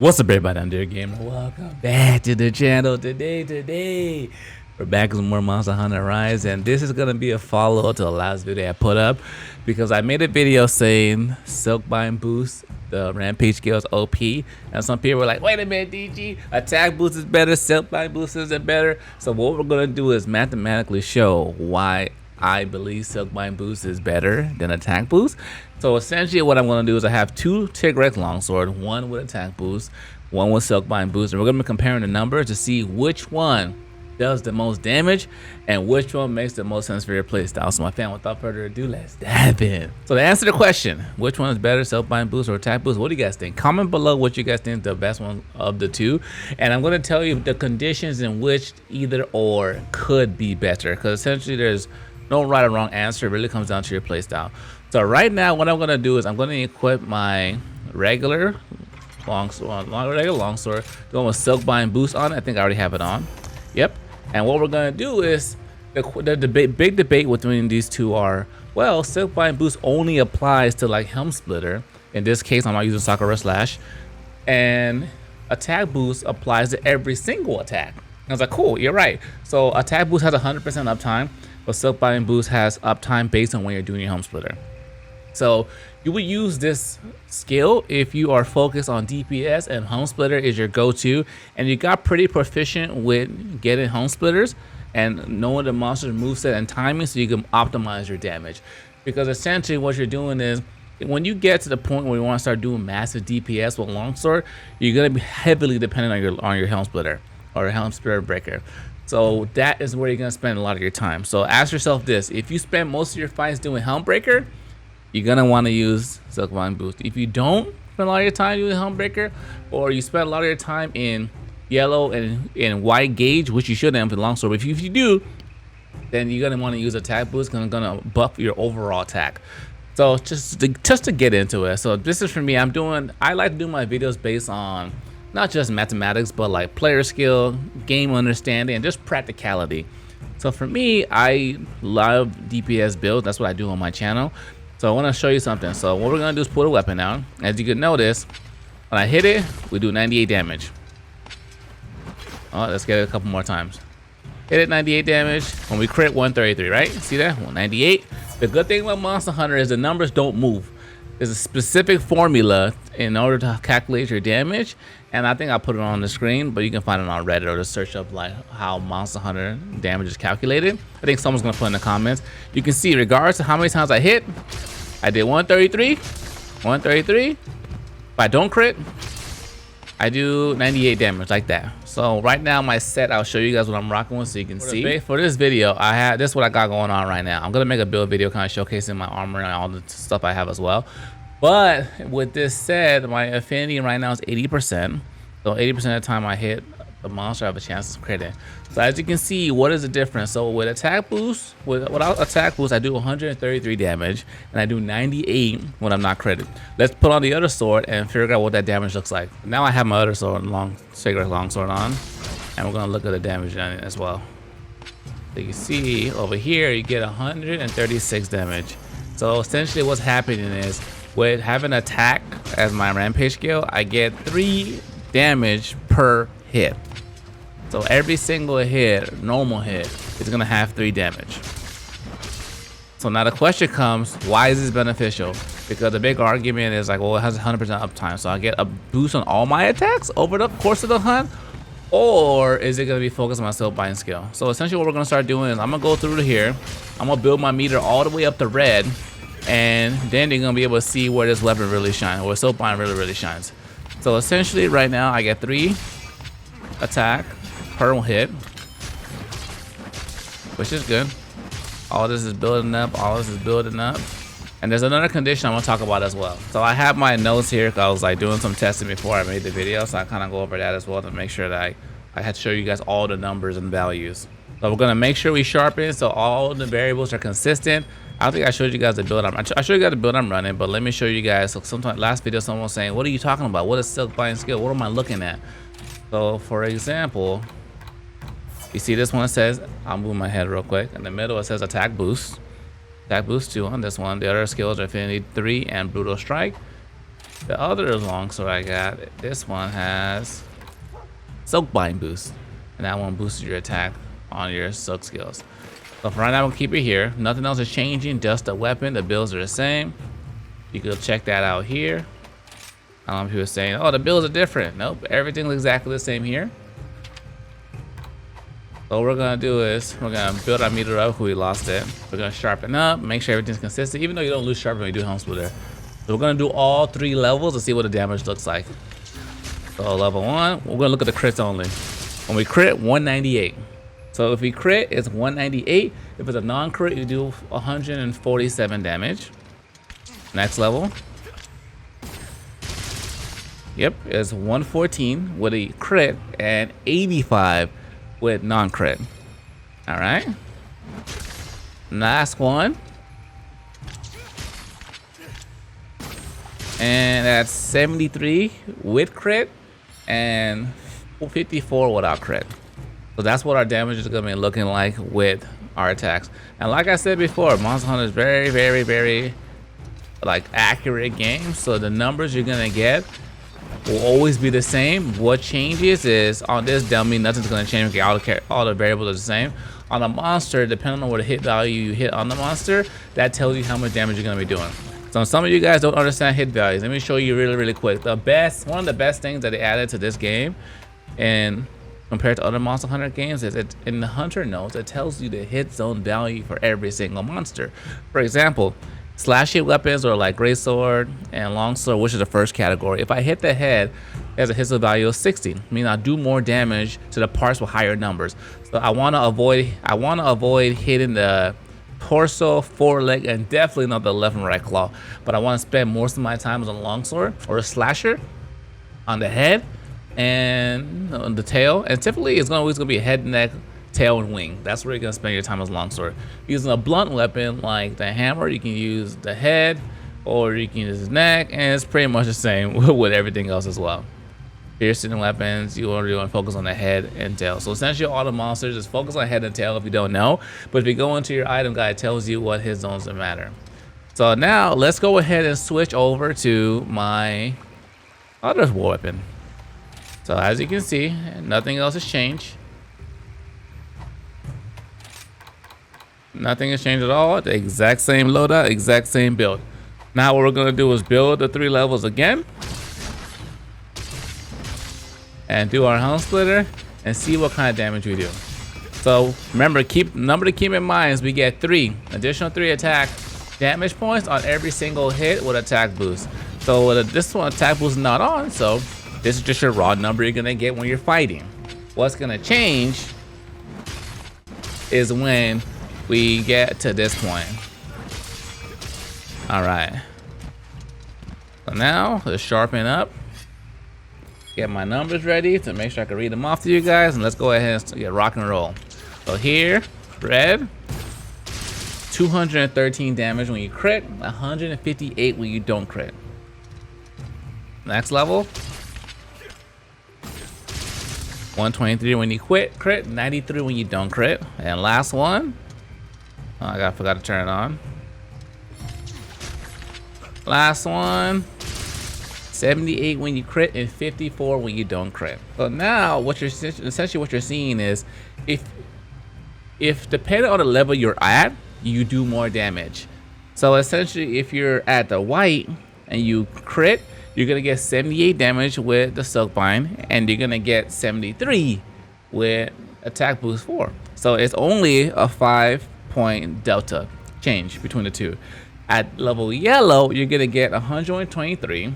What's up, everybody? I'm Dear Gamer. Welcome back to the channel. Today we're back with more Monster Hunter Rise, and this is gonna be a follow-up to the last video I put up because I made a video saying Silkbind Boost, the Rampage skill is OP, and some people were like, "Wait a minute, DG, attack boost is better, Silkbind Boost isn't better." So what we're gonna do is mathematically show why I believe Silkbind Boost is better than attack boost. So essentially what I'm going to do is I have two Tigrex longsword, one with attack boost, one with Silkbind Boost, and we're going to be comparing the numbers to see which one does the most damage and which one makes the most sense for your playstyle. So my fan, without further ado, let's dive in. So to answer the question, which one is better, Silkbind Boost or attack boost, what do you guys think? Comment below what you guys think the best one of the two, and I'm going to tell you the conditions in which either or could be better, because essentially there's no right or wrong answer. It really comes down to your playstyle. So right now what I'm going to do is I'm going to equip my regular longsword, going with Silkbind Boost on it. I think I already have it on. Yep. And what we're going to do is the big debate between these two are, well, Silkbind Boost only applies to like Helm Splitter. In this case, I'm not using Sakura Slash. And attack boost applies to every single attack. I was like, cool, you're right. So attack boost has 100% uptime, but Silkbind Boost has uptime based on when you're doing your Helm Splitter. So you would use this skill if you are focused on DPS and Helm Splitter is your go-to, and you got pretty proficient with getting Helm Splitters and knowing the monster's moveset and timing, so you can optimize your damage. Because essentially what you're doing is, when you get to the point where you want to start doing massive DPS with longsword, you're going to be heavily dependent on your Helm Splitter or your Helm Splitter breaker. So that is where you're going to spend a lot of your time. So ask yourself this: if you spend most of your fights doing Helm Breaker, you're going to want to use Silkbind Boost. If you don't spend a lot of your time doing Helm Breaker, or you spend a lot of your time in yellow and in white gauge, which you shouldn't with longsword, but if you do, then you're going to want to use attack boost, because it's going to buff your overall attack. So just to get into it, so this is for me. I like to do my videos based on not just mathematics, but like player skill, game understanding, and just practicality. So for me, I love DPS builds. That's what I do on my channel. So I want to show you something. So what we're going to do is put a weapon out. As you can notice, when I hit it, we do 98 damage. Oh, let's get it a couple more times. Hit it, 98 damage. When we crit, 133, right? See that? 198. The good thing about Monster Hunter is the numbers don't move. There's a specific formula in order to calculate your damage, and I think I'll put it on the screen, but you can find it on Reddit or just search up like how Monster Hunter damage is calculated. I think someone's gonna put in the comments. You can see, regardless of how many times I hit, I did 133, 133. If I don't crit, I do 98 damage, like that. So right now my set, I'll show you guys what I'm rocking with so you can see. For this video, this is what I got going on right now. I'm gonna make a build video kind of showcasing my armor and all the stuff I have as well. But with this said, my affinity right now is 80%. So 80% of the time I hit the monster, I have a chance to crit it. So as you can see, what is the difference? So with attack boost, without attack boost, I do 133 damage, and I do 98 when I'm not critted. Let's put on the other sword and figure out what that damage looks like. Now I have my other sword, Tigrex longsword on, and we're gonna look at the damage on it as well. So you can see over here, you get 136 damage. So essentially what's happening is, with having attack as my Rampage skill, I get 3 damage per hit. So every single hit, normal hit, is gonna have 3 damage. So now the question comes, why is this beneficial? Because the big argument is like, well, it has 100% uptime, so I get a boost on all my attacks over the course of the hunt, or is it gonna be focused on my Silkbind skill? So essentially what we're gonna start doing is I'm gonna go through here, I'm gonna build my meter all the way up to red, and then you're gonna be able to see where this weapon really shines, where Silkbind really shines. So essentially right now I get 3 attack per hit, which is good. All this is building up, and there's another condition I'm gonna talk about as well. So I have my notes here because I was like doing some testing before I made the video, so I kind of go over that as well to make sure that I had to show you guys all the numbers and values. So we're gonna make sure we sharpen so all the variables are consistent. I don't think I showed you guys the build I showed you guys the build I'm running, but let me show you guys. So sometime last video someone was saying, what are you talking about? What is Silkbind skill? What am I looking at? So for example, you see this one, it says, I'll move my head real quick. In the middle it says attack boost. Attack boost 2 on this one. The other skills are affinity 3 and brutal strike. The other longsword I got, this one has Silkbind Boost, and that one boosts your attack on your silk skills. So for right now, we'll keep it here. Nothing else is changing, just the weapon. The builds are the same. You can check that out here. I don't know if people are saying, oh, the builds are different. Nope, everything's exactly the same here. So what we're gonna do is we're gonna build our meter up. We lost it. We're gonna sharpen up, make sure everything's consistent, even though you don't lose sharpen when you do helm splitter. So we're gonna do all 3 levels to see what the damage looks like. So level 1, we're gonna look at the crits only. When we crit, 198. So if we crit, it's 198. If it's a non-crit, you do 147 damage. Next level. Yep, it's 114 with a crit and 85 with non-crit. All right. Last one. And that's 73 with crit and 54 without crit. So that's what our damage is gonna be looking like with our attacks. And like I said before, Monster Hunter is very, very, very like accurate game. So the numbers you're gonna get will always be the same. What changes is on this dummy, nothing's gonna change. Okay, all the variables are the same. On a monster, depending on what the hit value you hit on the monster, that tells you how much damage you're gonna be doing. So some of you guys don't understand hit values. Let me show you really, really quick. One of the best things that they added to this game, and compared to other Monster Hunter games, is it in the Hunter notes, it tells you the hit zone value for every single monster. For example, slash hit weapons or like greatsword and longsword, which is the first category. If I hit the head, there's a hit zone value of 60. I mean, I do more damage to the parts with higher numbers. So I want to avoid hitting the torso, foreleg, and definitely not the left and right claw. But I want to spend most of my time as a longsword or a slasher on the head and on the tail. And typically, it's always gonna be head, neck, tail, and wing. That's where you're gonna spend your time as a longsword. Using a blunt weapon like the hammer, you can use the head or you can use his neck, and it's pretty much the same with everything else as well. Piercing weapons, you want to focus on the head and tail. So essentially all the monsters just focus on head and tail if you don't know. But if you go into your item guide, it tells you what hit zones matter. So now let's go ahead and switch over to my other war weapon. So as you can see, nothing else has changed. Nothing has changed at all. The exact same loadout, exact same build. Now what we're gonna do is build the 3 levels again and do our helm splitter and see what kind of damage we do. So remember, number to keep in mind is we get 3 additional attack damage points on every single hit with attack boost. So this one attack boost is not on, so this is just your raw number you're gonna get when you're fighting. What's gonna change is when we get to this point. All right. So now let's sharpen up. Get my numbers ready to make sure I can read them off to you guys, and let's go ahead and get rock and roll. So here, red, 213 damage when you crit, 158 when you don't crit. Next level, 123 when you crit, 93 when you don't crit. And last one, oh, I forgot to turn it on. Last one, 78 when you crit and 54 when you don't crit. So now what you're essentially what you're seeing is if depending on the level you're at, you do more damage. So essentially if you're at the white and you crit, you're gonna get 78 damage with the Silkbind, and you're gonna get 73 with attack boost 4. So it's only a 5-point delta change between the two. At level yellow, you're gonna get 123,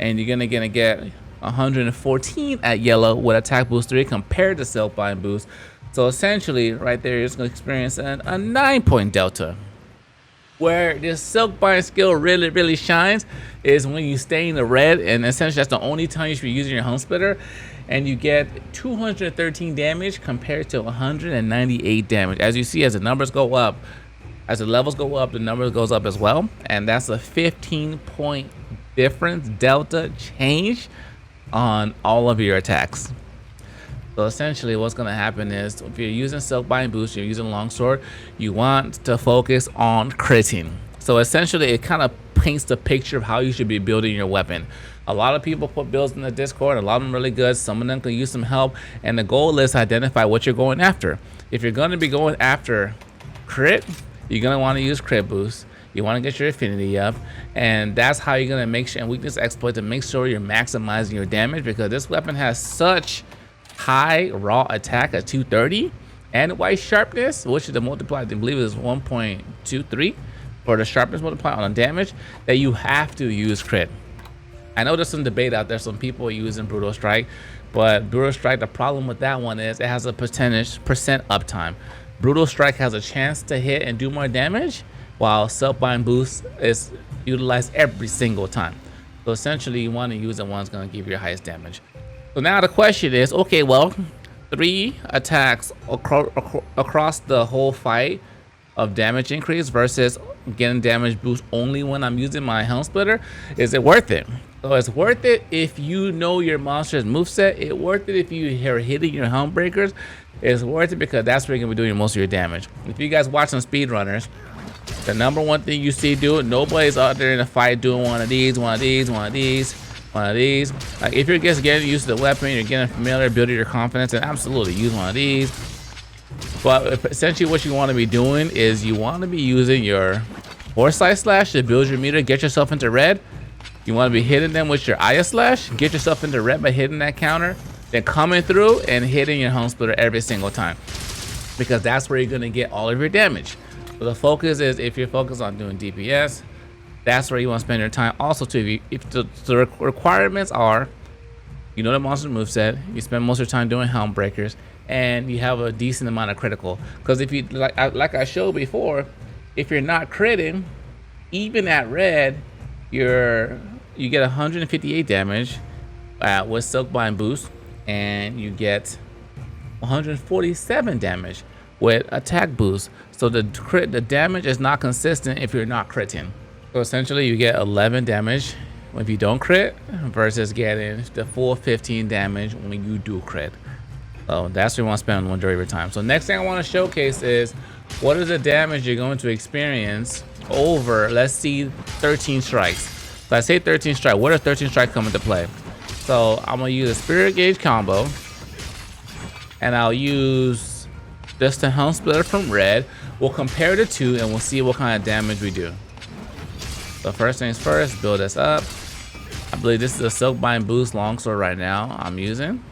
and you're gonna get 114 at yellow with attack boost 3 compared to Silkbind boost. So essentially, right there, you're just gonna experience a 9-point delta. Where this Silkbind skill really shines is when you stay in the red, and essentially that's the only time you should be using your helm splitter, and you get 213 damage compared to 198 damage. As you see, as the numbers go up, as the levels go up, the number goes up as well, and that's a 15-point difference delta change on all of your attacks. So essentially what's going to happen is if you're using Silkbind boost, you're using longsword, you want to focus on critting. So essentially it kind of paints the picture of how you should be building your weapon. A lot of people put builds in the Discord, a lot of them really good, some of them can use some help, and the goal is to identify what you're going after. If you're going to be going after crit, you're going to want to use crit boost. You want to get your affinity up, and that's how you're going to make sure, and weakness exploit to make sure you're maximizing your damage, because this weapon has such high raw attack at 230 and white sharpness, which is the multiplier, I believe is 1.23 for the sharpness multiplier on damage, that you have to use crit. I know there's some debate out there, some people are using Brutal Strike, but Brutal Strike, the problem with that one is it has a percent uptime. Brutal Strike has a chance to hit and do more damage, while Silkbind Boost is utilized every single time. So essentially you want to use the one that's going to give you your highest damage. So now the question is, okay, well, 3 attacks across the whole fight of damage increase versus getting damage boost only when I'm using my Helm Splitter, is it worth it? So it's worth it if you know your monster's moveset. It's worth it if you are hitting your Helm Breakers. It's worth it because that's where you're going to be doing most of your damage. If you guys watch some speedrunners, the number one thing you see doing, nobody's out there in a fight doing one of these. Like if you're just getting used to the weapon, you're getting familiar, building your confidence, and absolutely use one of these. But essentially what you want to be doing is you want to be using your Foresight Slash to build your meter, get yourself into red. You want to be hitting them with your Aya Slash, get yourself into red by hitting that counter, then coming through and hitting your Helm Splitter every single time, because that's where you're going to get all of your damage. So the focus is, if you're focused on doing DPS, that's where you want to spend your time. Also too, if the requirements are, you know the monster moveset, you spend most of your time doing Helm Breakers, and you have a decent amount of critical. Because if you, like I showed before, if you're not critting, even at red, you get 158 damage with Silkbind Boost, and you get 147 damage with attack boost. So the damage is not consistent if you're not critting. So essentially you get 11 damage if you don't crit versus getting the full 15 damage when you do crit. So that's where you want to spend the majority of your time. So next thing I want to showcase is what is the damage you're going to experience over, let's see, 13 strikes. So I say 13 strike. What does 13 strike come into play? So I'm gonna use a Spirit Gauge combo, and I'll use just the Helm Splitter from red. We'll compare the two and we'll see what kind of damage we do. So first things first, build this up. I believe this is a Silkbind Boost longsword right now I'm using.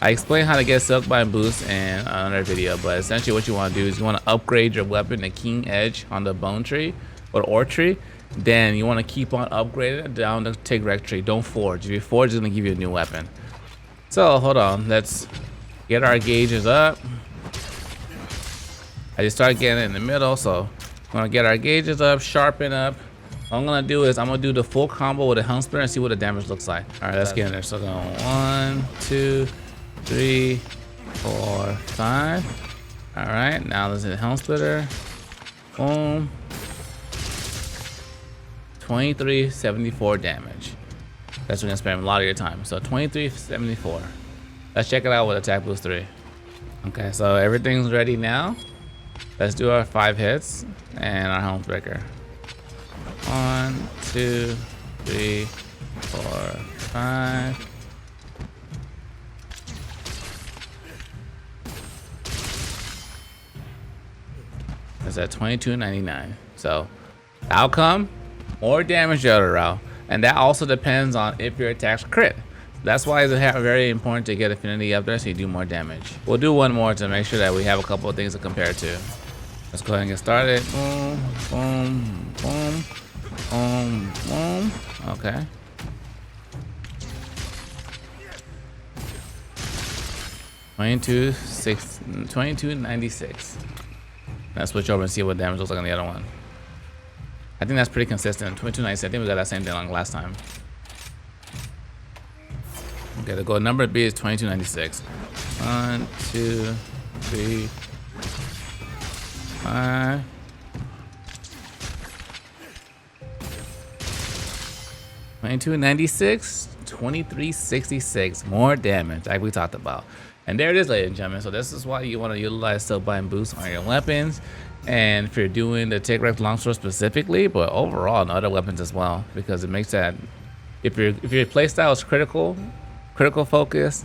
I explained how to get Silkbind Boost in another video, but essentially what you want to do is you want to upgrade your weapon to King Edge on the Bone Tree or Ore Tree. Then you want to keep on upgrading it down the Tigrex Tree. Don't forge. If you forge, it's going to give you a new weapon. So hold on, let's get our gauges up. I just started getting it in the middle, so I'm going to get our gauges up, sharpen up. What I'm going to do is I'm going to do the full combo with a Helm Splitter and see what the damage looks like. All right, let's get in there. So going 1, 2, 3, 4, 5. All right, now let's hit Helm Splitter. Boom. 2374 damage. That's what you're gonna spend a lot of your time. So 2374. Let's check it out with attack boost 3. Okay, so everything's ready now. Let's do our 5 hits and our Helm Breaker. 1, 2, 3, 4, 5. That's at 2299. So outcome, more damage the other route, and that also depends on if your attacks crit. That's why it's very important to get affinity up there so you do more damage. We'll do one more to make sure that we have a couple of things to compare to. Let's go ahead and get started. Boom, boom, boom, boom, boom. Okay. $22.96. Let's switch over and see what damage looks like on the other one. I think that's pretty consistent. 22.96. I think we got that same thing like last time. Okay, the gold number B is 22.96. 1, 2, 3, 5. $22.96, $23.66. More damage, like we talked about. And there it is, ladies and gentlemen. So this is why you want to utilize Silkbind Boost on your weapons. and if you're doing the Tigrex longsword specifically, but overall and other weapons as well, because it makes that if your playstyle is critical focus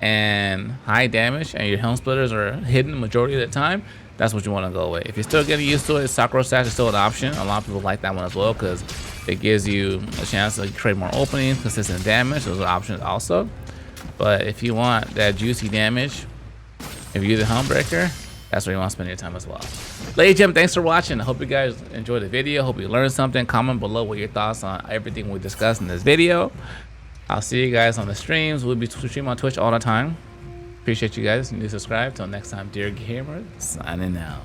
and high damage, and your helm splitters are hidden majority of the time, that's what you want to go with. If you're still getting used to it, Sakura Sash is still an option. A lot of people like that one as well because it gives you a chance to create more openings, consistent damage. Those are options also. But if you want that juicy damage, if you use a helm breaker, that's where you want to spend your time as well. Ladies and gentlemen, thanks for watching. I hope you guys enjoyed the video. Hope you learned something. Comment below what your thoughts on everything we discussed in this video. I'll see you guys on the streams. We'll be streaming on Twitch all the time. Appreciate you guys. You need to subscribe. Till next time, dear gamers, signing out.